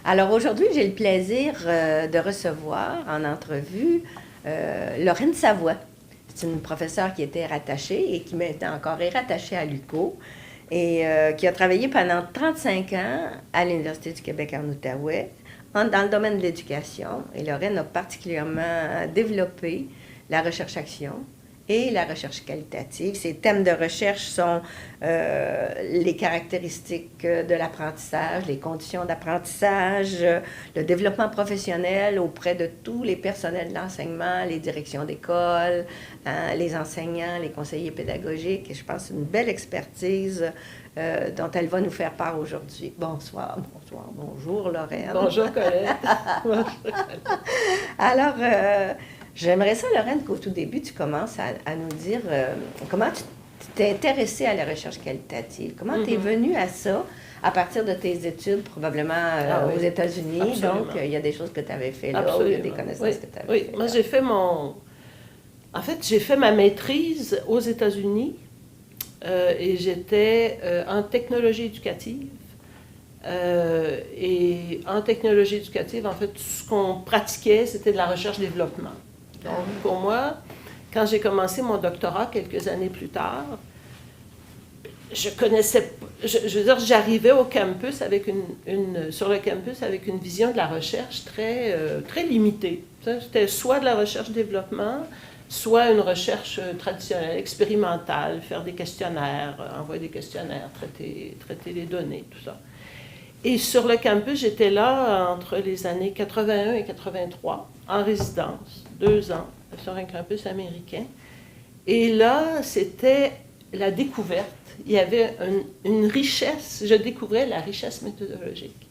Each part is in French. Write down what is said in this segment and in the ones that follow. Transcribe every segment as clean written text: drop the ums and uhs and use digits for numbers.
Alors aujourd'hui, j'ai le plaisir de recevoir en entrevue Lorraine Savoie. C'est une professeure qui était rattachée et qui maintenant encore est rattachée à l'UQO et qui a travaillé pendant 35 ans à l'Université du Québec en Outaouais dans le domaine de l'éducation. Et Lorraine a particulièrement développé la recherche-action et la recherche qualitative. Ses thèmes de recherche sont les caractéristiques de l'apprentissage, les conditions d'apprentissage, le développement professionnel auprès de tous les personnels de l'enseignement, les directions d'école, les enseignants, les conseillers pédagogiques. Et je pense que c'est une belle expertise dont elle va nous faire part aujourd'hui. Bonsoir, bonjour Lorraine. Bonjour Colette. Bonjour Colette. Alors, j'aimerais ça, Lorraine, qu'au tout début, tu commences à nous dire comment tu t'es intéressée à la recherche qualitative. Comment tu es venue à ça à partir de tes études, probablement aux États-Unis. Absolument. Donc, il y a des choses que tu avais fait là, Absolument. il y a des connaissances que tu avais fait moi là. j'ai fait j'ai fait ma maîtrise aux États-Unis et j'étais en technologie éducative. Et en technologie éducative, en fait, ce qu'on pratiquait, c'était de la recherche-développement. Donc, pour moi, quand j'ai commencé mon doctorat quelques années plus tard, je connaissais, je veux dire, j'arrivais au campus avec sur le campus avec une vision de la recherche très limitée. C'était soit de la recherche-développement, soit une recherche traditionnelle, expérimentale, faire des questionnaires, envoyer des questionnaires, traiter les données, tout ça. Et sur le campus, j'étais là entre les années 81 et 83, en résidence, 2 ans, sur un campus américain. Et là, c'était la découverte. Il y avait une richesse, je découvrais la richesse méthodologique.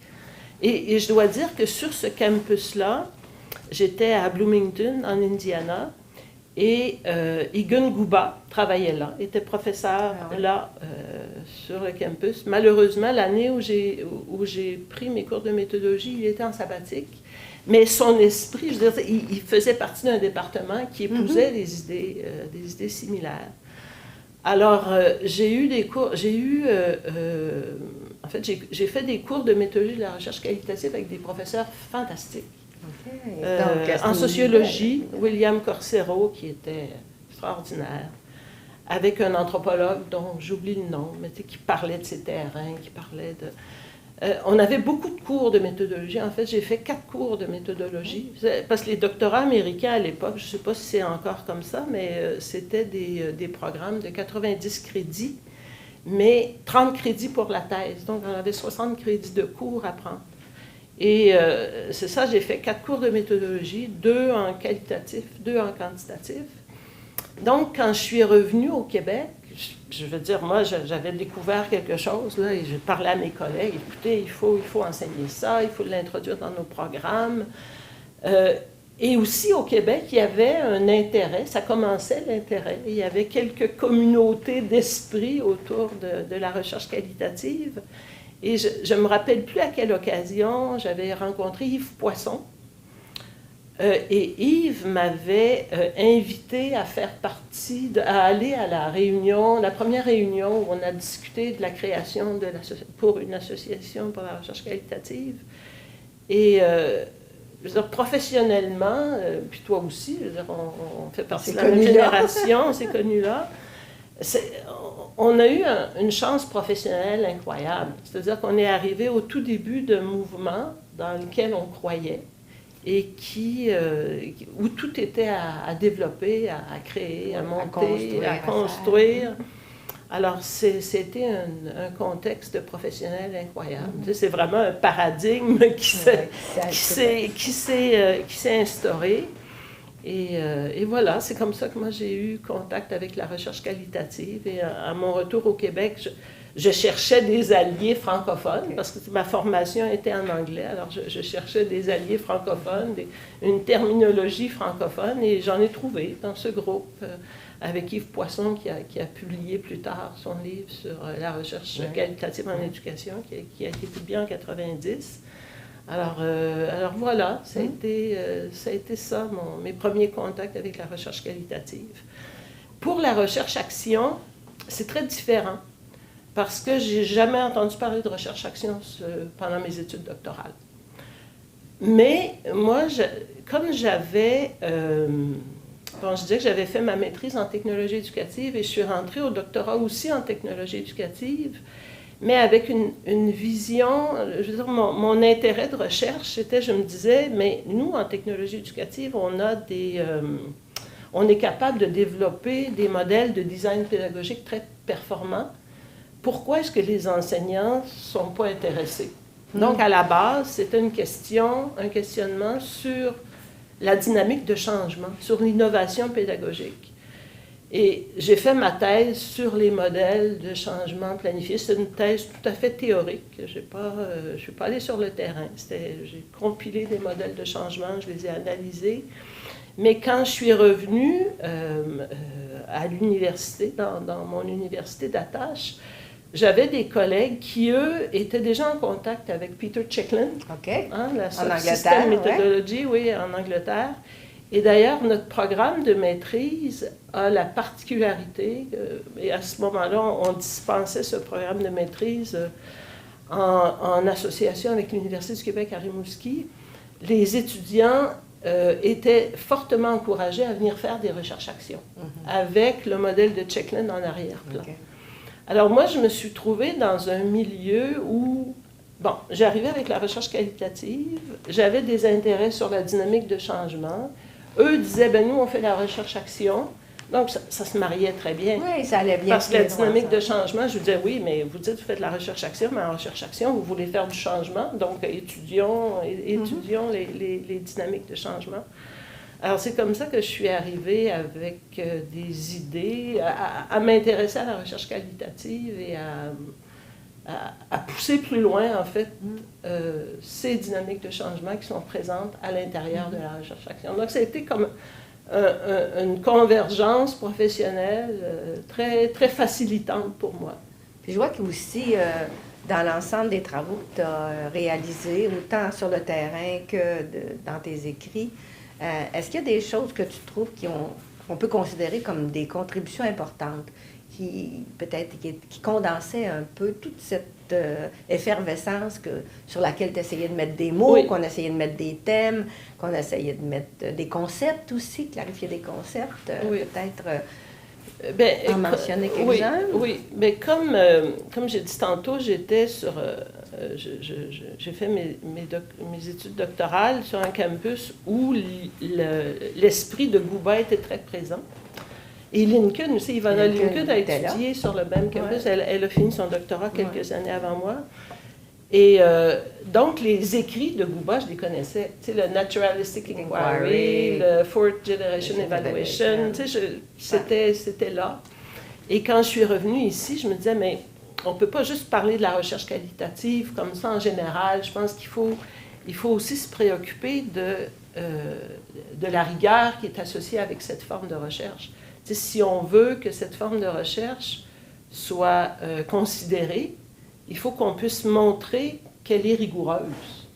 Et je dois dire que sur ce campus-là, j'étais à Bloomington, en Indiana, et Egan Guba travaillait là, était professeur là sur le campus. Malheureusement, l'année où j'ai pris mes cours de méthodologie, il était en sabbatique. Mais son esprit, je veux dire, il faisait partie d'un département qui épousait des idées similaires. Alors, j'ai eu des cours, en fait, j'ai fait des cours de méthodologie de la recherche qualitative avec des professeurs fantastiques. Donc, en sociologie, William Corsero, qui était extraordinaire, avec un anthropologue dont j'oublie le nom, mais qui parlait de ses terrains, qui parlait de... on avait beaucoup de cours de méthodologie. En fait, j'ai fait 4 cours de méthodologie. Parce que les doctorats américains à l'époque, je ne sais pas si c'est encore comme ça, mais c'était des programmes de 90 crédits, mais 30 crédits pour la thèse. Donc, on avait 60 crédits de cours à prendre. Et c'est ça, j'ai fait 4 cours de méthodologie, 2 en qualitatif, 2 en quantitatif. Donc, quand je suis revenue au Québec, je veux dire, moi, j'avais découvert quelque chose, là, et je parlais à mes collègues, écoutez, il faut enseigner ça, il faut l'introduire dans nos programmes. Et aussi, au Québec, il y avait un intérêt, ça commençait l'intérêt, il y avait quelques communautés d'esprit autour de la recherche qualitative. Et je ne me rappelle plus à quelle occasion, j'avais rencontré Yves Poisson. Et Yves m'avait invité à faire partie, à aller à la réunion, la première réunion où on a discuté de la création pour une association pour la recherche qualitative. Et je veux dire, professionnellement, puis toi aussi, je veux dire, on fait partie de la même génération, on s'est connus là. On a eu une chance professionnelle incroyable. C'est-à-dire qu'on est arrivé au tout début d'un mouvement dans lequel on croyait et où tout était à développer, à créer, à monter, à construire. Alors, c'était un contexte professionnel incroyable. C'est vraiment un paradigme qui s'est instauré. Et voilà, c'est comme ça que moi j'ai eu contact avec la recherche qualitative. Et à mon retour au Québec, je cherchais des alliés francophones, parce que ma formation était en anglais, alors je cherchais des alliés francophones, une terminologie francophone, et j'en ai trouvé dans ce groupe avec Yves Poisson qui a publié plus tard son livre sur la recherche qualitative en éducation, qui a été publié en 90. Alors voilà, ça a été ça, mes premiers contacts avec la recherche qualitative. Pour la recherche-action, c'est très différent, parce que je n'ai jamais entendu parler de recherche-action pendant mes études doctorales. Mais moi, comme j'avais... bon, je disais que j'avais fait ma maîtrise en technologie éducative et je suis rentrée au doctorat aussi en technologie éducative, mais avec une vision, je veux dire, mon intérêt de recherche, c'était, je me disais, mais nous, en technologie éducative, on est capable de développer des modèles de design pédagogique très performants. Pourquoi est-ce que les enseignants ne sont pas intéressés? Donc, à la base, c'était un questionnement sur la dynamique de changement, sur l'innovation pédagogique. Et j'ai fait ma thèse sur les modèles de changement planifiés. C'est une thèse tout à fait théorique. Je ne suis pas allée sur le terrain. J'ai compilé des modèles de changement, je les ai analysés. Mais quand je suis revenue à l'université, dans mon université d'attache, j'avais des collègues qui, eux, étaient déjà en contact avec Peter Checklin, la System Methodology, oui, en Angleterre. Et d'ailleurs, notre programme de maîtrise a la particularité, et à ce moment-là, on dispensait ce programme de maîtrise en association avec l'Université du Québec à Rimouski. Les étudiants étaient fortement encouragés à venir faire des recherches-actions avec le modèle de Checklin en arrière-plan. Alors moi, je me suis trouvée dans un milieu où, bon, j'arrivais avec la recherche qualitative, j'avais des intérêts sur la dynamique de changement. Eux disaient, ben nous, on fait la recherche-action. Donc, ça se mariait très bien. Oui, ça allait bien. Parce que la dynamique de changement, je vous disais, oui, mais vous dites, vous faites la recherche-action, mais en recherche-action, vous voulez faire du changement. Donc, étudions les dynamiques de changement. Alors, c'est comme ça que je suis arrivée avec des idées, à m'intéresser à la recherche qualitative et à pousser plus loin, en fait, ces dynamiques de changement qui sont présentes à l'intérieur de la recherche-action. Donc, ça a été comme une convergence professionnelle très, très facilitante pour moi. Puis je vois qu'aussi, dans l'ensemble des travaux que tu as réalisés, autant sur le terrain que dans tes écrits, est-ce qu'il y a des choses que tu trouves qu'on peut considérer comme des contributions importantes, qui condensaient un peu toute cette effervescence sur laquelle tu essayais de mettre des mots, oui, qu'on essayait de mettre des thèmes, qu'on essayait de mettre des concepts aussi, clarifier des concepts, oui, peut-être en mentionner quelques-uns? Oui, mais comme j'ai dit tantôt, j'étais sur... j'ai fait mes études doctorales sur un campus où l'esprit de Guba était très présent. Et Lincoln aussi, Ivana Lincoln a étudié sur le même campus. Ouais. Elle a fini son doctorat quelques années avant moi. Et donc, les écrits de Guba, je les connaissais. Tu sais, le Naturalistic Inquiry, le Fourth Generation Evaluation, tu sais, c'était là. Et quand je suis revenue ici, je me disais, mais on ne peut pas juste parler de la recherche qualitative comme ça en général. Je pense qu'il faut aussi se préoccuper de la rigueur qui est associée avec cette forme de recherche. Tu sais, si on veut que cette forme de recherche soit considérée, il faut qu'on puisse montrer qu'elle est rigoureuse.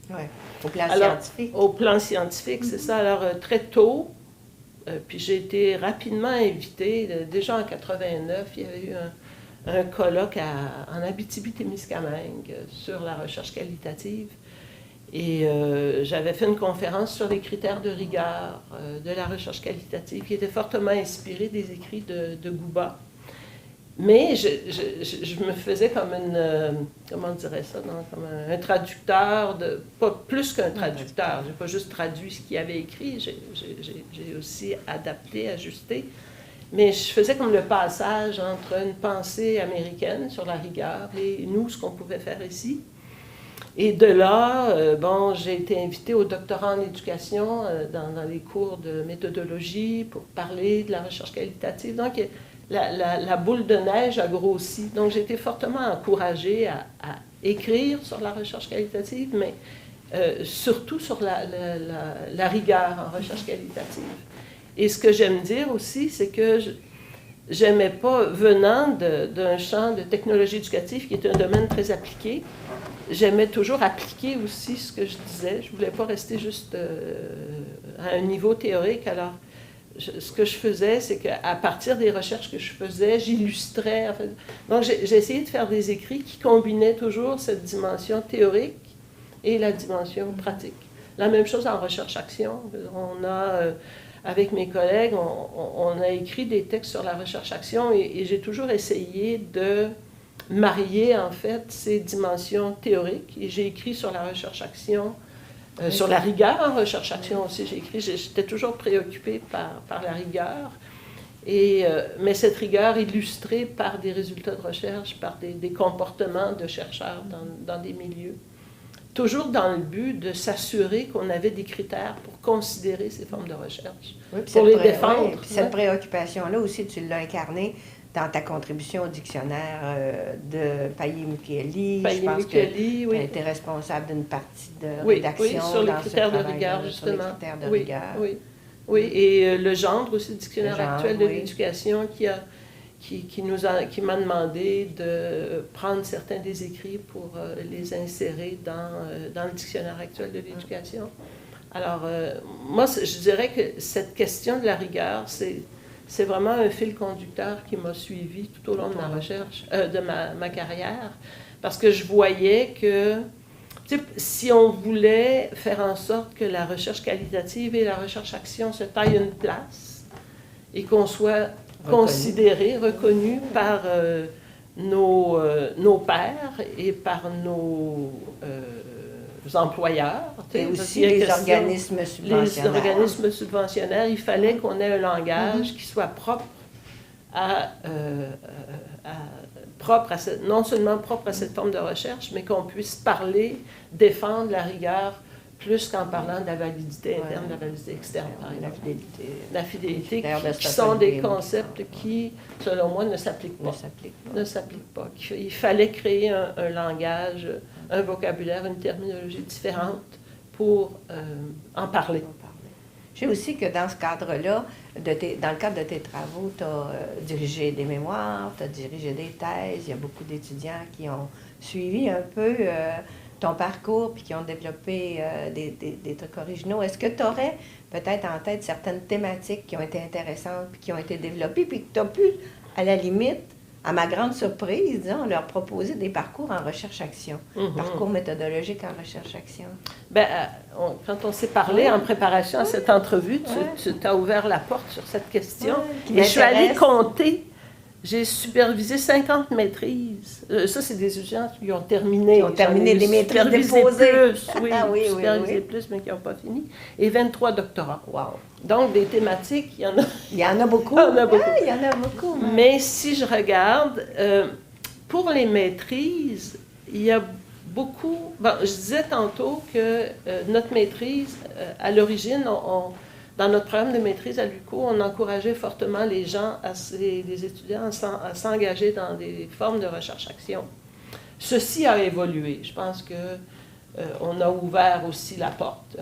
Oui, au plan scientifique. Au plan scientifique, c'est ça. Alors, très tôt, puis j'ai été rapidement invitée, déjà en 89, il y avait eu un colloque en Abitibi-Témiscamingue sur la recherche qualitative. Et j'avais fait une conférence sur les critères de rigueur de la recherche qualitative qui était fortement inspirée des écrits de Guba. Mais je me faisais comme comment on dirait ça, non? Comme un traducteur, pas plus qu'un traducteur. Je n'ai pas juste traduit ce qu'il avait écrit, j'ai aussi adapté, ajusté. Mais je faisais comme le passage entre une pensée américaine sur la rigueur et nous, ce qu'on pouvait faire ici. Et de là, j'ai été invitée au doctorat en éducation dans les cours de méthodologie pour parler de la recherche qualitative. Donc, la boule de neige a grossi. Donc, j'ai été fortement encouragée à écrire sur la recherche qualitative, mais surtout sur la rigueur en recherche qualitative. Et ce que j'aime dire aussi, c'est que j'aimais pas, venant d'un champ de technologie éducative qui est un domaine très appliqué, j'aimais toujours appliquer aussi ce que je disais. Je ne voulais pas rester juste à un niveau théorique. Alors, ce que je faisais, c'est qu'à partir des recherches que je faisais, j'illustrais. En fait. Donc, j'ai essayé de faire des écrits qui combinaient toujours cette dimension théorique et la dimension pratique. La même chose en recherche-action. On a, avec mes collègues, on a écrit des textes sur la recherche-action et j'ai toujours essayé de marier, en fait, ces dimensions théoriques. Et j'ai écrit sur la recherche-action, sur la rigueur en recherche-action aussi. J'étais toujours préoccupée par la rigueur. Mais cette rigueur illustrée par des résultats de recherche, par des comportements de chercheurs dans des milieux. Toujours dans le but de s'assurer qu'on avait des critères pour considérer ces formes de recherche, pour les défendre. Oui, puis cette préoccupation-là aussi, tu l'as incarnée dans ta contribution au dictionnaire de Paillet-Mukieli. Je pense que tu as été responsable d'une partie de rédaction sur les critères de rigueur, justement. Sur les critères de rigueur. Oui, et le gendre aussi, le dictionnaire actuel de l'éducation qui m'a demandé de prendre certains des écrits pour les insérer dans le dictionnaire actuel de l'éducation. Alors, moi, je dirais que cette question de la rigueur, c'est vraiment un fil conducteur qui m'a suivi tout au long de ma recherche, de ma carrière, parce que je voyais que si on voulait faire en sorte que la recherche qualitative et la recherche-action se taillent une place et qu'on soit considéré, reconnu par nos pairs et par nos employeurs. Et aussi les organismes subventionnaires. Les organismes subventionnaires, il fallait qu'on ait un langage qui soit propre non seulement propre à cette forme de recherche, mais qu'on puisse parler, défendre la rigueur, plus qu'en parlant de la validité interne, de la validité externe, par exemple. La fidélité, qui sont des concepts qui, selon moi, ne s'appliquent pas. Il fallait créer un langage, un vocabulaire, une terminologie différente pour en parler. Je sais aussi que dans ce cadre-là, dans le cadre de tes travaux, tu as dirigé des mémoires, tu as dirigé des thèses. Il y a beaucoup d'étudiants qui ont suivi un peu ton parcours puis qui ont développé des trucs originaux. Est-ce que tu aurais peut-être en tête certaines thématiques qui ont été intéressantes puis qui ont été développées puis que tu as pu, à la limite, à ma grande surprise, disons, leur proposer des parcours en recherche-action, parcours méthodologique en recherche-action? Quand on s'est parlé en préparation à cette entrevue, tu t'as ouvert la porte sur cette question. Et je suis allée compter. J'ai supervisé 50 maîtrises. Ça, c'est des étudiants qui ont terminé. Qui ont terminé des maîtrises déposées. Supervisé plus, mais qui n'ont pas fini. Et 23 doctorats. Wow. Donc, des thématiques, il y en a. Il y en a beaucoup. Il y en a beaucoup. Mais si je regarde, pour les maîtrises, il y a beaucoup... je disais tantôt que notre maîtrise, à l'origine, dans notre programme de maîtrise à l'UQO, on encourageait fortement les gens, les étudiants, à s'engager dans des formes de recherche-action. Ceci a évolué. Je pense qu'on a ouvert aussi la porte.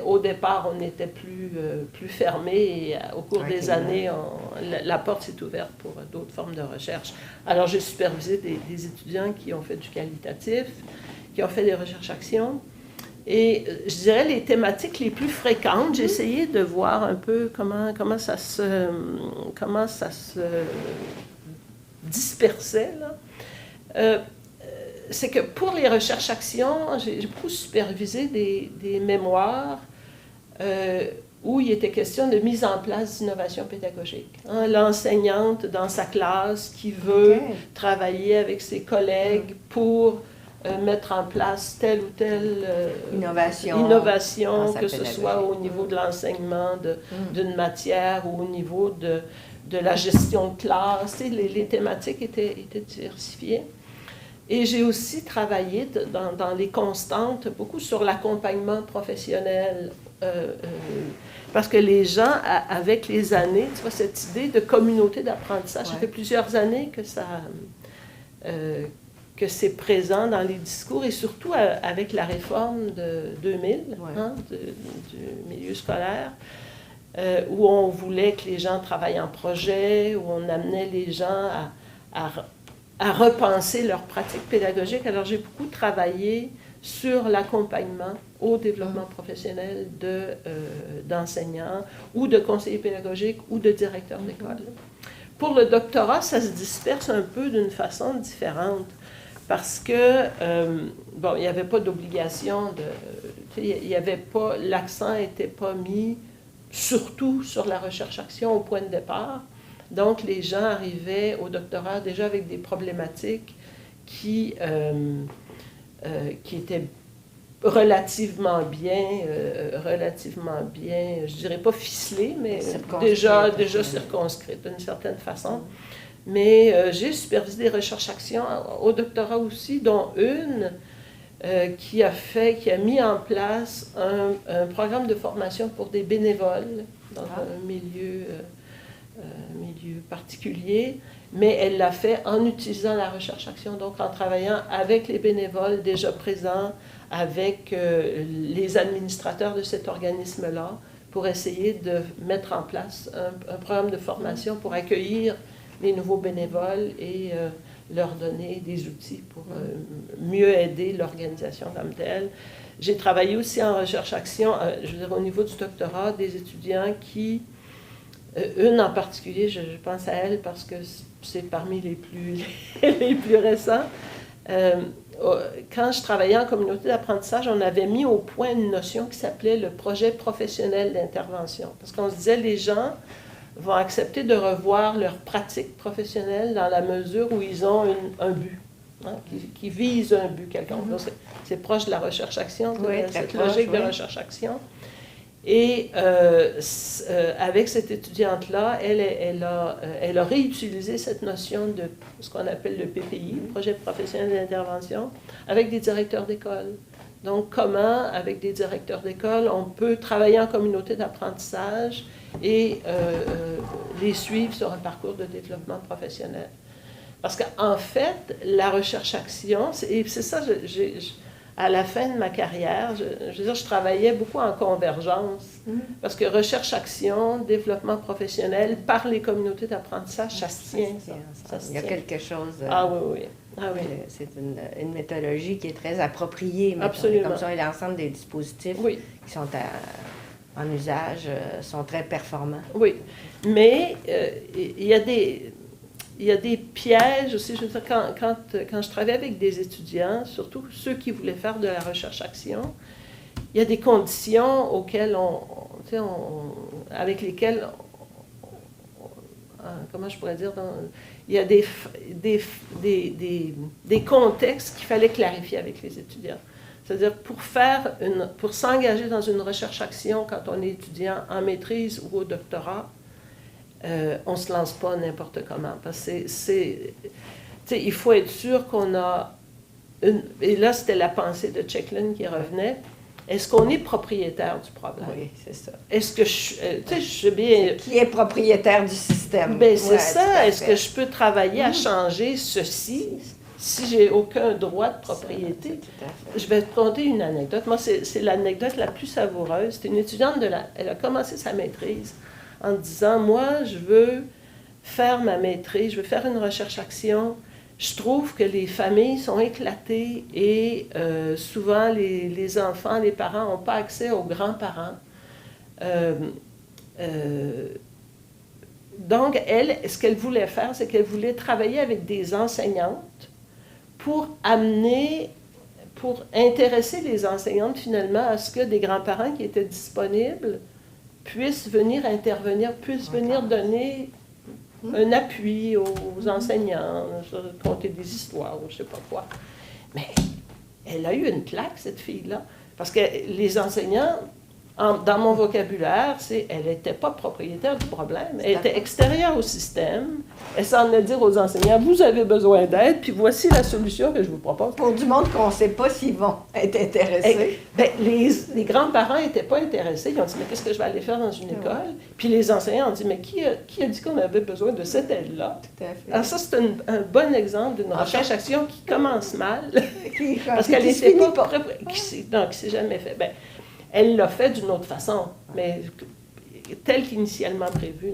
Au départ, on était plus fermé et au cours des années, la porte s'est ouverte pour d'autres formes de recherche. Alors, j'ai supervisé des étudiants qui ont fait du qualitatif, qui ont fait des recherches-actions. Et je dirais les thématiques les plus fréquentes, j'ai essayé de voir un peu comment ça se dispersait, là. C'est que pour les recherches-actions, j'ai beaucoup supervisé des mémoires où il était question de mise en place d'innovation pédagogique. L'enseignante dans sa classe qui veut travailler avec ses collègues pour mettre en place telle ou telle innovation, que ce soit au niveau de l'enseignement d'une matière ou au niveau de la gestion de classe. Les thématiques étaient diversifiées. Et j'ai aussi travaillé dans les constantes, beaucoup sur l'accompagnement professionnel, parce que les gens, avec les années, tu vois, cette idée de communauté d'apprentissage, ça fait plusieurs années que c'est présent dans les discours, et surtout avec la réforme de 2000, du milieu scolaire, où on voulait que les gens travaillent en projet, où on amenait les gens à repenser leurs pratiques pédagogiques. Alors, j'ai beaucoup travaillé sur l'accompagnement au développement professionnel d'enseignants ou de conseillers pédagogiques ou de directeurs d'école. Pour le doctorat, ça se disperse un peu d'une façon différente. parce que, bon, il n'y avait pas d'obligation il y avait pas, l'accent n'était pas mis surtout sur la recherche-action au point de départ. Donc, les gens arrivaient au doctorat déjà avec des problématiques qui étaient relativement bien, je dirais pas ficelées, mais déjà circonscrites d'une certaine façon. Mais j'ai supervisé des recherches-actions au doctorat aussi, dont une qui a mis en place un programme de formation pour des bénévoles dans un milieu particulier, mais elle l'a fait en utilisant la recherche-action, donc en travaillant avec les bénévoles déjà présents, avec les administrateurs de cet organisme-là, pour essayer de mettre en place un programme de formation pour accueillir les nouveaux bénévoles et leur donner des outils pour mieux aider l'organisation comme telle. J'ai travaillé aussi en recherche-action, je veux dire, au niveau du doctorat, des étudiants qui, une en particulier, je pense à elle parce que c'est parmi les plus récents. Quand je travaillais en communauté d'apprentissage, on avait mis au point une notion qui s'appelait le projet professionnel d'intervention. Parce qu'on se disait, les gens vont accepter de revoir leur pratique professionnelle dans la mesure où ils ont un but, hein, qui visent un but quelconque. Donc, c'est proche de la recherche-action, cette logique de recherche-action. Et avec cette étudiante-là, elle a réutilisé cette notion de ce qu'on appelle le PPI, le projet professionnel d'intervention, avec des directeurs d'école. Donc, comment, avec des directeurs d'école, on peut travailler en communauté d'apprentissage et les suivre sur un parcours de développement professionnel. Parce qu'en fait, la recherche-action, et c'est ça, à la fin de ma carrière, je veux dire, je travaillais beaucoup en convergence, parce que recherche-action, développement professionnel, par les communautés d'apprentissage, ça se tient. Il y a quelque chose... oui. C'est une méthodologie qui est très appropriée. Absolument. Comme ça, l'ensemble des dispositifs qui sont en usage sont très performants. Oui, mais il y a des pièges aussi. Je veux dire, quand je travaillais avec des étudiants, surtout ceux qui voulaient faire de la recherche-action, il y a des conditions auxquelles avec lesquelles, comment je pourrais dire, il y a des contextes qu'il fallait clarifier avec les étudiants. C'est-à-dire, pour s'engager dans une recherche-action quand on est étudiant en maîtrise ou au doctorat, on ne se lance pas n'importe comment. Parce que il faut être sûr qu'on a et là, c'était la pensée de Checklin qui revenait. Est-ce qu'on est propriétaire du problème? Oui, c'est ça. Est-ce que je suis bien... Qui est propriétaire du système? Bien, c'est ça. Est-ce que je peux travailler à changer ceci si j'ai aucun droit de propriété? Je vais te conter une anecdote. Moi, c'est l'anecdote la plus savoureuse. C'est une étudiante elle a commencé sa maîtrise en disant, moi, je veux faire ma maîtrise, je veux faire une recherche-action. Je trouve que les familles sont éclatées et souvent les enfants, les parents n'ont pas accès aux grands-parents. Donc, elle, ce qu'elle voulait faire, c'est qu'elle voulait travailler avec des enseignantes pour intéresser les enseignantes finalement à ce que des grands-parents qui étaient disponibles puissent venir intervenir, puissent venir donner un appui aux enseignants, conter des histoires, ou je ne sais pas quoi. Mais elle a eu une claque, cette fille-là, parce que les enseignants, dans mon vocabulaire, elle n'était pas propriétaire du problème, elle était extérieure au système, elle s'en allait dire aux enseignants, vous avez besoin d'aide, puis voici la solution que je vous propose. Pour du monde qu'on ne sait pas s'ils vont être intéressés. Les grands-parents n'étaient pas intéressés, ils ont dit, mais qu'est-ce que je vais aller faire dans une école? Puis les enseignants ont dit, mais qui a dit qu'on avait besoin de cette aide-là? Tout à fait. Alors ça, c'est un bon exemple d'une recherche-action qui commence mal, parce qu'elle n'était pas qui ne s'est jamais fait. Elle l'a fait d'une autre façon, mais tel qu'initialement prévu.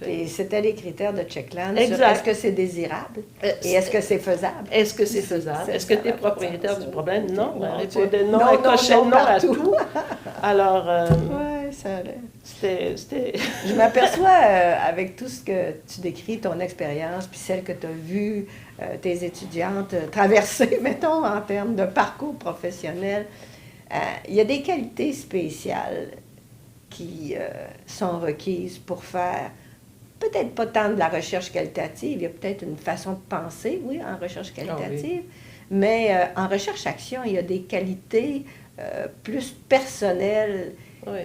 Et c'était les critères de Checklin. Exact. Est-ce que c'est désirable? Et est-ce que c'est faisable? Est-ce que c'est faisable? Est-ce que tu es propriétaire du problème? Non. Elle répondait non, elle cochait non à tout. Alors, oui, ça allait. C'était... Je m'aperçois, avec tout ce que tu décris, ton expérience, puis celle que tu as vue tes étudiantes traverser, mettons, en termes de parcours professionnel. Il y a des qualités spéciales qui sont requises pour faire peut-être pas tant de la recherche qualitative, il y a peut-être une façon de penser, oui, en recherche qualitative, mais en recherche-action, il y a des qualités plus personnelles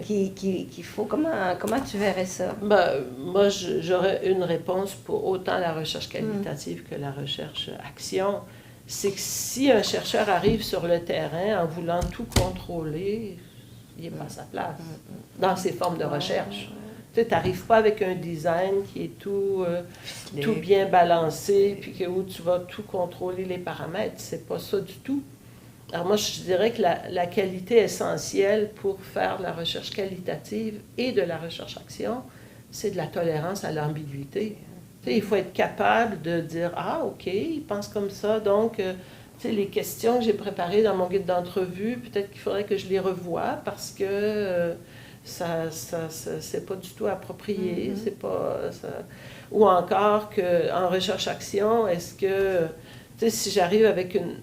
qu'il faut. Comment tu verrais ça? Moi, j'aurais une réponse pour autant la recherche qualitative que la recherche-action. C'est que si un chercheur arrive sur le terrain en voulant tout contrôler, il n'est pas à sa place dans ses formes de recherche. Tu n'arrives pas avec un design qui est tout bien balancé, puis où tu vas tout contrôler les paramètres. C'est pas ça du tout. Alors moi, je dirais que la qualité essentielle pour faire de la recherche qualitative et de la recherche-action, c'est de la tolérance à l'ambiguïté. Tu sais, il faut être capable de dire « Ah, OK, il pense comme ça, donc... tu sais, les questions que j'ai préparées dans mon guide d'entrevue, peut-être qu'il faudrait que je les revoie parce que c'est pas du tout approprié, c'est pas... Ou encore qu'en recherche-action, est-ce que... Tu sais, si j'arrive avec une...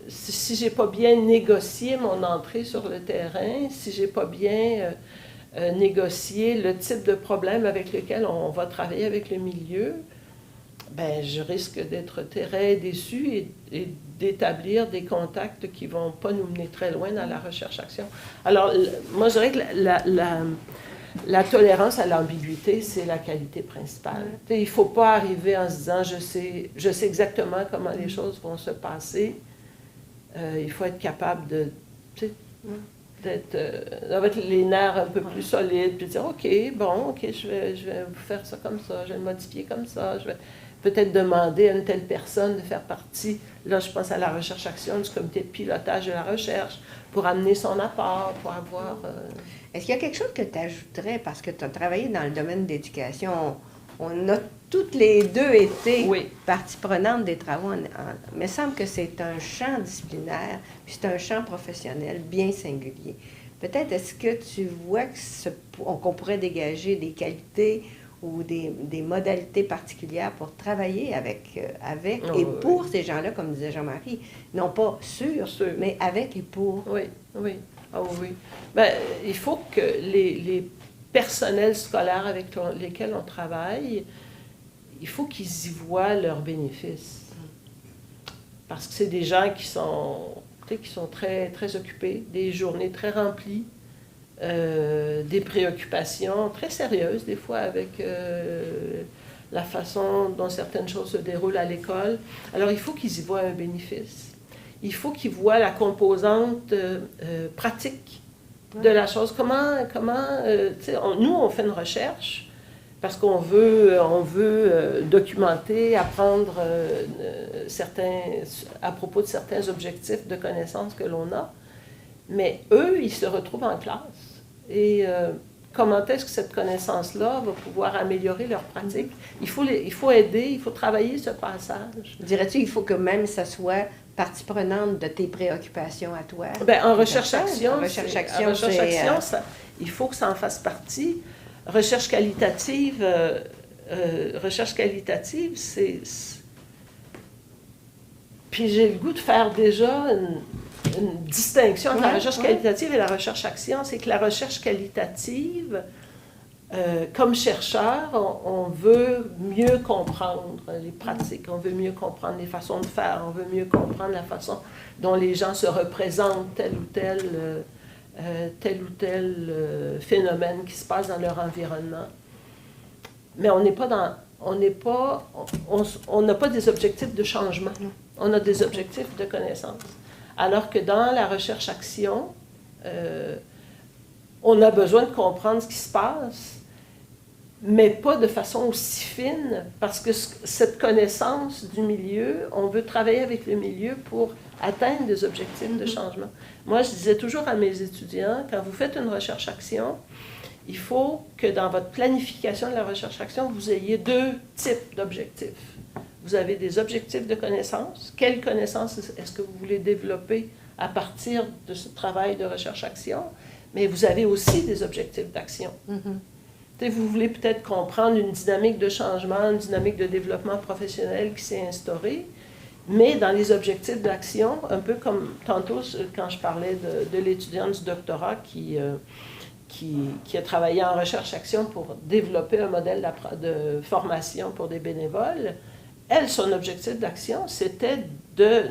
Si j'ai pas bien négocié mon entrée sur le terrain, si j'ai pas bien négocié le type de problème avec lequel on va travailler avec le milieu, ben je risque d'être très déçu et d'établir des contacts qui vont pas nous mener très loin dans la recherche-action. Alors, moi, je dirais que la tolérance à l'ambiguïté, c'est la qualité principale. Il ne faut pas arriver en se disant je sais exactement comment les choses vont se passer. Il faut être capable d'être avec les nerfs un peu plus solides, puis dire OK, je vais vous faire ça comme ça, je vais le modifier comme ça, je vais peut-être demander à une telle personne de faire partie, là je pense à la recherche-action, du comité de pilotage de la recherche, pour amener son apport, pour avoir... Est-ce qu'il y a quelque chose que tu ajouterais, parce que tu as travaillé dans le domaine de l'éducation, on a toutes les deux été partie prenante des travaux, mais il me semble que c'est un champ disciplinaire, puis c'est un champ professionnel bien singulier. Peut-être est-ce que tu vois qu'on pourrait dégager des qualités ou des modalités particulières pour travailler avec et pour ces gens-là, comme disait Jean-Marie, non pas sur, mais avec et pour. Oui. Ben, il faut que les personnels scolaires avec lesquels on travaille, il faut qu'ils y voient leurs bénéfices. Parce que c'est des gens qui sont très, très occupés, des journées très remplies, des préoccupations très sérieuses, des fois, avec la façon dont certaines choses se déroulent à l'école. Alors, il faut qu'ils y voient un bénéfice. Il faut qu'ils voient la composante pratique de la chose. Nous, on fait une recherche parce qu'on veut documenter, apprendre à propos de certains objectifs de connaissances que l'on a. Mais eux, ils se retrouvent en classe. Et comment est-ce que cette connaissance-là va pouvoir améliorer leur pratique? Il faut aider, il faut travailler ce passage. Dirais-tu qu'il faut que même ça soit partie prenante de tes préoccupations à toi? Bien, en recherche-action, il faut que ça en fasse partie. Recherche qualitative, c'est... Puis j'ai le goût de faire déjà une distinction entre la recherche qualitative et la recherche-action. C'est que la recherche qualitative, comme chercheur, on veut mieux comprendre les pratiques, on veut mieux comprendre les façons de faire, on veut mieux comprendre la façon dont les gens se représentent tel ou tel phénomène qui se passe dans leur environnement. Mais on n'a pas des objectifs de changement. On a des objectifs de connaissance. Alors que dans la recherche-action, on a besoin de comprendre ce qui se passe, mais pas de façon aussi fine, parce que cette connaissance du milieu, on veut travailler avec le milieu pour atteindre des objectifs de changement. Moi, je disais toujours à mes étudiants, quand vous faites une recherche-action, il faut que dans votre planification de la recherche-action, vous ayez deux types d'objectifs. Vous avez des objectifs de connaissance. Quelle connaissance est-ce que vous voulez développer à partir de ce travail de recherche-action? Mais vous avez aussi des objectifs d'action. Vous voulez peut-être comprendre une dynamique de changement, une dynamique de développement professionnel qui s'est instaurée, Mais dans les objectifs d'action, un peu comme tantôt quand je parlais de l'étudiante du doctorat qui a travaillé en recherche-action pour développer un modèle de formation pour des bénévoles, elle, son objectif d'action, c'était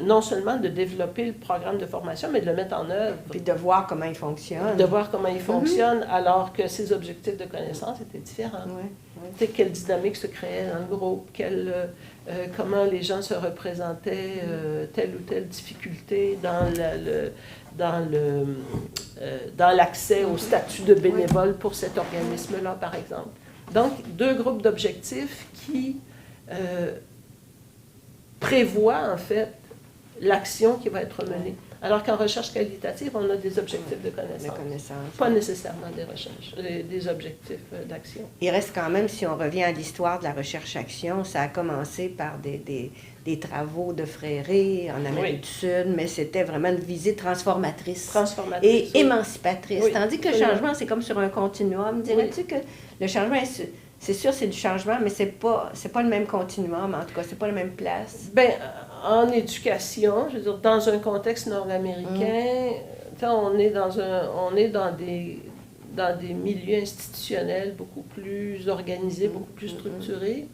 non seulement de développer le programme de formation, mais de le mettre en œuvre. Puis de voir comment il fonctionne. De voir comment il fonctionne, alors que ses objectifs de connaissance étaient différents. Tu sais, quelle dynamique se créait dans le groupe, comment les gens se représentaient telle ou telle difficulté dans l'accès au statut de bénévole pour cet organisme-là, par exemple. Donc, deux groupes d'objectifs qui prévoient, en fait, l'action qui va être menée. Alors qu'en recherche qualitative, on a des objectifs de connaissance. Pas nécessairement des objectifs d'action. Il reste quand même, si on revient à l'histoire de la recherche-action, ça a commencé par des travaux de Fréré en Amérique du Sud, mais c'était vraiment une visée transformatrice et émancipatrice. Tandis que le changement, c'est comme sur un continuum. Dirais-tu que le changement, c'est sûr, c'est du changement, mais c'est pas le même continuum, en tout cas, c'est pas la même place. Bien, en éducation, je veux dire, dans un contexte nord-américain, on est dans des milieux institutionnels beaucoup plus organisés, beaucoup plus structurés.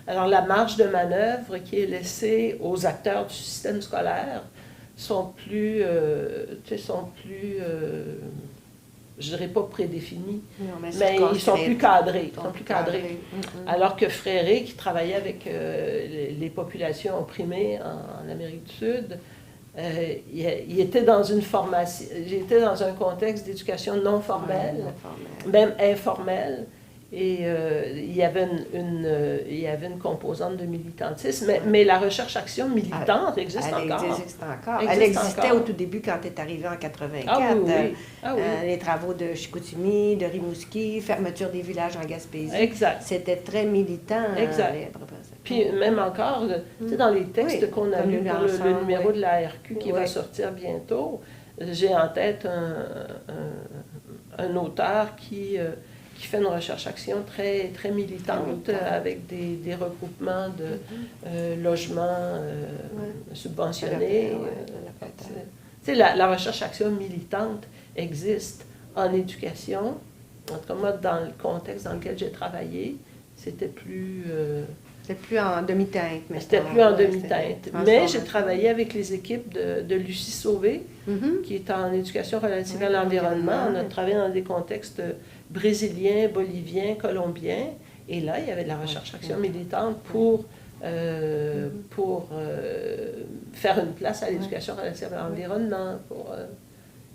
Alors, la marge de manœuvre qui est laissée aux acteurs du système scolaire sont plus je dirais pas prédéfinis, mais ils sont plus cadrés. Alors que Fréré, qui travaillait avec les populations opprimées en Amérique du Sud, il était dans une formation, j'étais dans un contexte d'éducation non formelle, même informelle, et il y avait une composante de militantisme, mais la recherche-action militante existe encore. Elle existait au tout début quand tu es arrivé en 84. Les travaux de Chicoutimi, de Rimouski, fermeture des villages en Gaspésie. Exact. C'était très militant. Puis même encore, tu sais, dans les textes qu'on a lus pour le numéro de l'ARQ qui va sortir bientôt, j'ai en tête un auteur qui fait une recherche-action très, très militante avec des regroupements de logements subventionnés. Tu sais, la recherche-action militante existe en éducation. En tout cas, moi, dans le contexte dans lequel j'ai travaillé, c'était plus... C'était plus en demi-teinte. C'était plus en demi-teinte. Mais j'ai travaillé avec les équipes de Lucie Sauvé, qui est en éducation relative à l'environnement. On a travaillé dans des contextes brésiliens, boliviens, colombiens. Et là, il y avait de la recherche-action militante pour faire une place à l'éducation relative à l'environnement.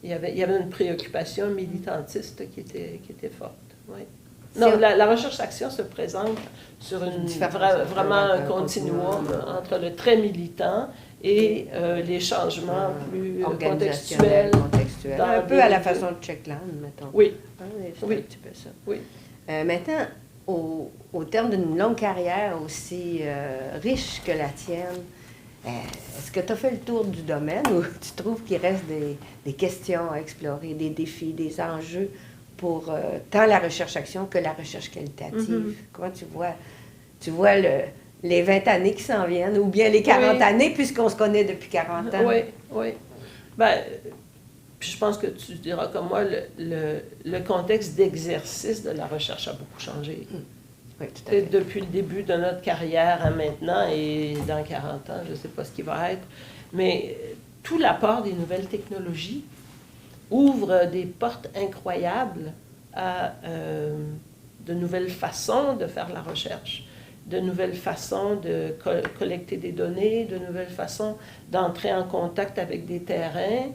Il y avait une préoccupation militantiste qui était forte. Oui. Non, la recherche-action se présente sur vraiment un continuum entre le très militant et les changements plus contextuels. Un peu à la façon de Checkland, mettons. Oui. C'est un petit peu ça. Oui. Maintenant, au terme d'une longue carrière aussi riche que la tienne, est-ce que tu as fait le tour du domaine ou tu trouves qu'il reste des questions à explorer, des défis, des enjeux pour tant la recherche-action que la recherche qualitative? Comment tu vois les 20 années qui s'en viennent, ou bien les 40 années, puisqu'on se connaît depuis 40 ans? Oui. Ben, je pense que tu diras comme moi, le contexte d'exercice de la recherche a beaucoup changé. Oui, tout à fait. Depuis le début de notre carrière à maintenant, et dans 40 ans, je ne sais pas ce qui va être, mais tout l'apport des nouvelles technologies ouvre des portes incroyables à de nouvelles façons de faire la recherche, de nouvelles façons de collecter des données, de nouvelles façons d'entrer en contact avec des terrains,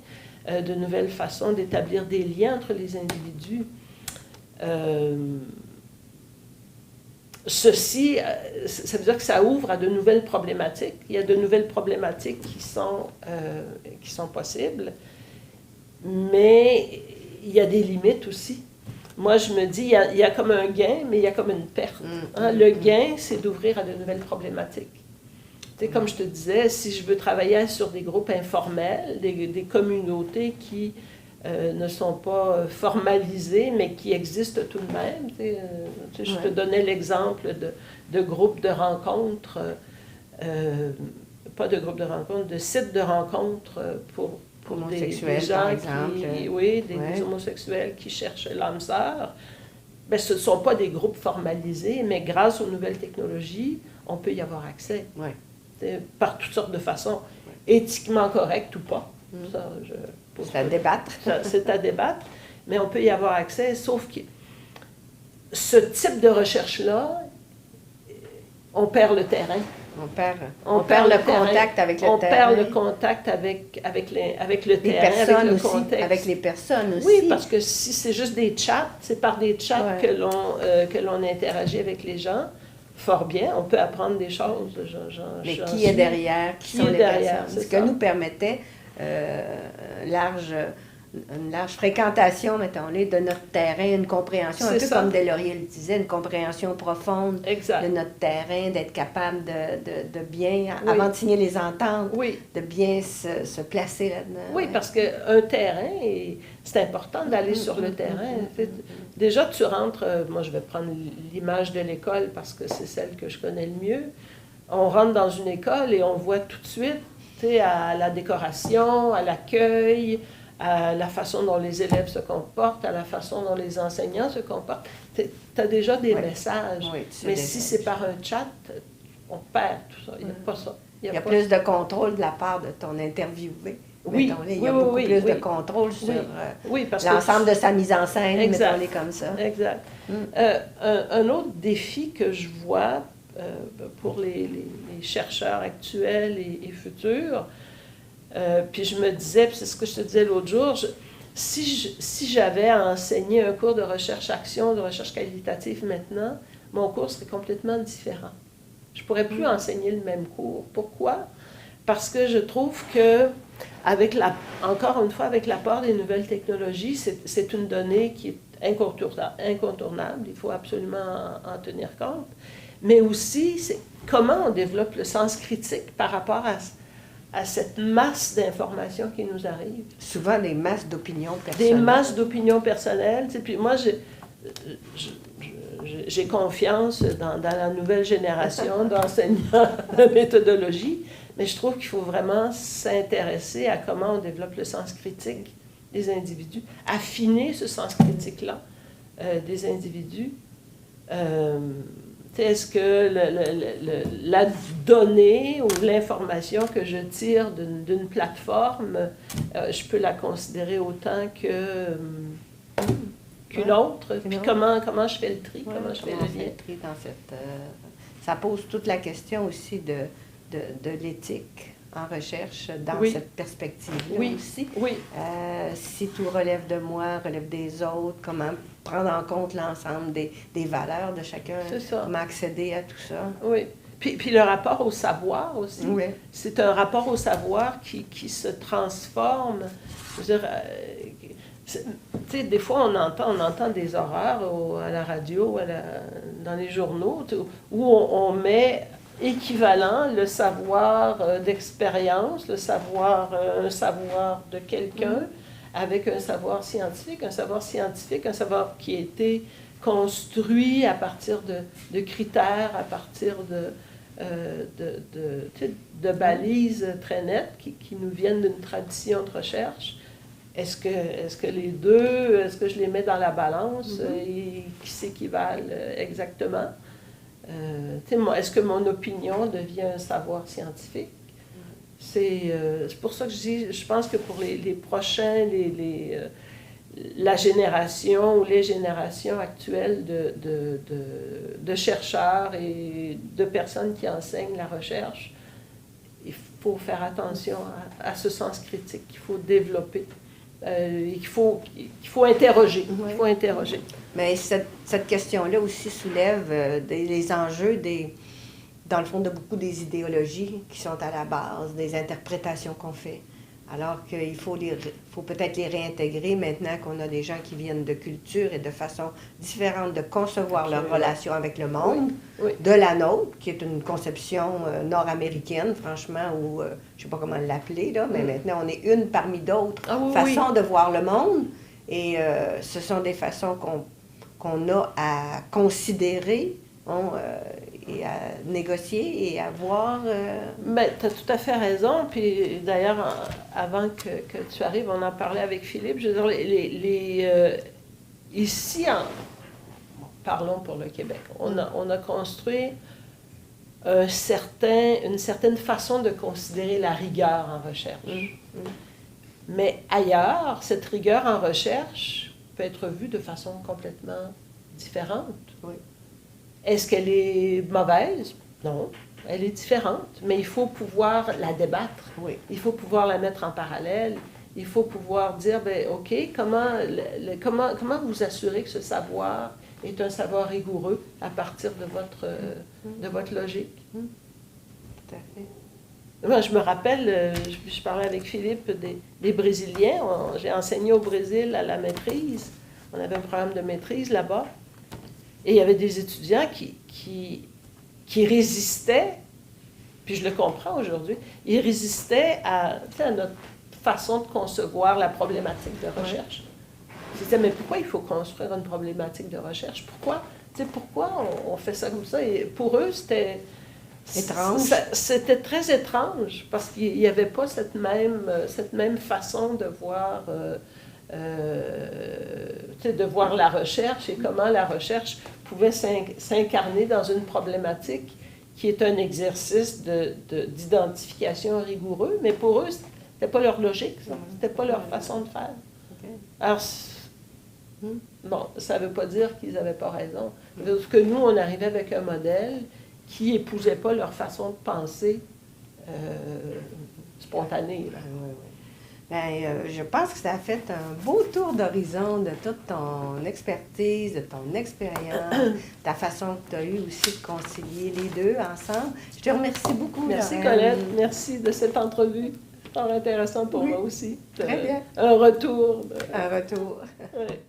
de nouvelles façons d'établir des liens entre les individus. Ceci, ça veut dire que ça ouvre à de nouvelles problématiques. Il y a de nouvelles problématiques qui sont possibles, mais il y a des limites aussi. Moi, je me dis, il y a comme un gain, mais il y a comme une perte. Le gain, c'est d'ouvrir à de nouvelles problématiques. Tu sais, comme je te disais, si je veux travailler sur des groupes informels, des communautés qui ne sont pas formalisées, mais qui existent tout de même. Je te donnais l'exemple de groupes de rencontres pas de groupe de rencontre, de sites de rencontre pour des gens par exemple. des homosexuels qui cherchent l'âme sœur. Bien, ce ne sont pas des groupes formalisés, mais grâce aux nouvelles technologies, on peut y avoir accès. Par toutes sortes de façons, éthiquement correctes ou pas. C'est à débattre. C'est à débattre, mais on peut y avoir accès, sauf que ce type de recherche-là, on perd le terrain. On perd le contact avec le terrain. On perd le contact avec le terrain, personnes avec le aussi, contexte. avec les personnes aussi. Oui, parce que si c'est juste des chats, c'est par des chats que l'on interagit avec les gens. Fort bien, on peut apprendre des choses. Mais qui est derrière? Qui sont les personnes? Ce que nous permettait une large fréquentation, mettons-les, de notre terrain, une compréhension, un peu comme Deslauriers le disait, une compréhension profonde de notre terrain, d'être capable de bien, avant de signer les ententes, de bien se placer là-dedans. Oui, parce qu'un terrain, c'est important d'aller sur le terrain. Déjà, tu rentres, moi je vais prendre l'image de l'école parce que c'est celle que je connais le mieux. On rentre dans une école et on voit tout de suite, à la décoration, à l'accueil, à la façon dont les élèves se comportent, à la façon dont les enseignants se comportent. Tu as déjà des messages. Mais si c'est par un chat, on perd tout ça. Il n'y a pas ça. Il y a plus de contrôle de la part de ton interviewé. Il y a beaucoup plus de contrôle sur l'ensemble de sa mise en scène, mettons-les comme ça. Exact. Un autre défi que je vois pour les chercheurs actuels et futurs, puis je me disais, puis c'est ce que je te disais l'autre jour, si j'avais à enseigner un cours de recherche-action, de recherche qualitative maintenant, mon cours serait complètement différent. Je ne pourrais plus enseigner le même cours. Pourquoi? Parce que je trouve que, encore une fois, avec l'apport des nouvelles technologies, c'est une donnée qui est incontournable. Il faut absolument en tenir compte. Mais aussi, c'est comment on développe le sens critique par rapport à cette masse d'informations qui nous arrivent. Souvent des masses d'opinions personnelles. Des masses d'opinions personnelles. Puis moi, j'ai confiance dans la nouvelle génération d'enseignants de méthodologie, mais je trouve qu'il faut vraiment s'intéresser à comment on développe le sens critique des individus, affiner ce sens critique-là des individus. Est-ce que la donnée ou l'information que je tire d'une plateforme, je peux la considérer autant qu'une autre? Puis comment je fais le tri? Comment je fais le lien? Dans ça pose toute la question aussi de l'éthique en recherche dans cette perspective-là aussi. Si tout relève de moi, relève des autres, comment prendre en compte l'ensemble des valeurs de chacun, comment accéder à tout ça. Oui. Puis le rapport au savoir aussi. C'est un rapport au savoir qui se transforme. Je veux dire, des fois, on entend des horreurs à la radio, dans les journaux, où on met équivalent le savoir d'expérience, un savoir de quelqu'un, avec un savoir scientifique, un savoir qui a été construit à partir de critères, à partir de balises très nettes qui nous viennent d'une tradition de recherche. Est-ce que les deux, est-ce que je les mets dans la balance et qui s'équivalent exactement? Est-ce que mon opinion devient un savoir scientifique? C'est pour ça que je pense que pour les prochains, la génération ou les générations actuelles de chercheurs et de personnes qui enseignent la recherche, il faut faire attention à ce sens critique qu'il faut développer. Qu'il faut interroger. Il faut interroger. Mais cette question-là aussi soulève les enjeux dans le fond, de beaucoup des idéologies qui sont à la base, des interprétations qu'on fait. Alors qu'il faut peut-être les réintégrer maintenant qu'on a des gens qui viennent de cultures et de façons différentes de concevoir leur relation avec le monde, de la nôtre, qui est une conception nord-américaine, franchement, ou je ne sais pas comment l'appeler, là, mais maintenant on est une parmi d'autres façons de voir le monde. Et ce sont des façons qu'on a à considérer. et à négocier et à voir... Ben, tu as tout à fait raison. Puis d'ailleurs, avant que tu arrives, on en parlait avec Philippe. Je veux dire, ici, parlons pour le Québec, on a construit une certaine façon de considérer la rigueur en recherche. Mais ailleurs, cette rigueur en recherche peut être vue de façon complètement différente. Oui. Est-ce qu'elle est mauvaise? Non, elle est différente, mais il faut pouvoir la débattre. Oui. Il faut pouvoir la mettre en parallèle. Il faut pouvoir dire, ben, OK, comment vous assurez que ce savoir est un savoir rigoureux à partir de votre logique? Tout à fait. Moi, je me rappelle, je parlais avec Philippe des Brésiliens. J'ai enseigné au Brésil à la maîtrise. On avait un programme de maîtrise là-bas. Et il y avait des étudiants qui résistaient, puis je le comprends aujourd'hui, ils résistaient à notre façon de concevoir la problématique de recherche. Ils disaient, mais pourquoi il faut construire une problématique de recherche? Pourquoi on fait ça comme ça? Et pour eux, c'était... Étrange. C'était très étrange, parce qu'il n'y avait pas cette même façon de voir... de voir la recherche et comment la recherche pouvait s'incarner dans une problématique qui est un exercice d'identification rigoureux, mais pour eux, c'était pas leur logique, ça. C'était pas leur façon de faire. Okay. Alors, bon, ça ne veut pas dire qu'ils n'avaient pas raison. Parce que nous, on arrivait avec un modèle qui n'épousait pas leur façon de penser spontanée. Là. Oui. Bien, je pense que ça a fait un beau tour d'horizon de toute ton expertise, de ton expérience, ta façon que tu as eu aussi de concilier les deux ensemble. Je te remercie beaucoup, Merci, Lorraine. Colette. Merci de cette entrevue. Fort intéressant pour moi aussi. Très bien. Un retour. Un retour. Ouais.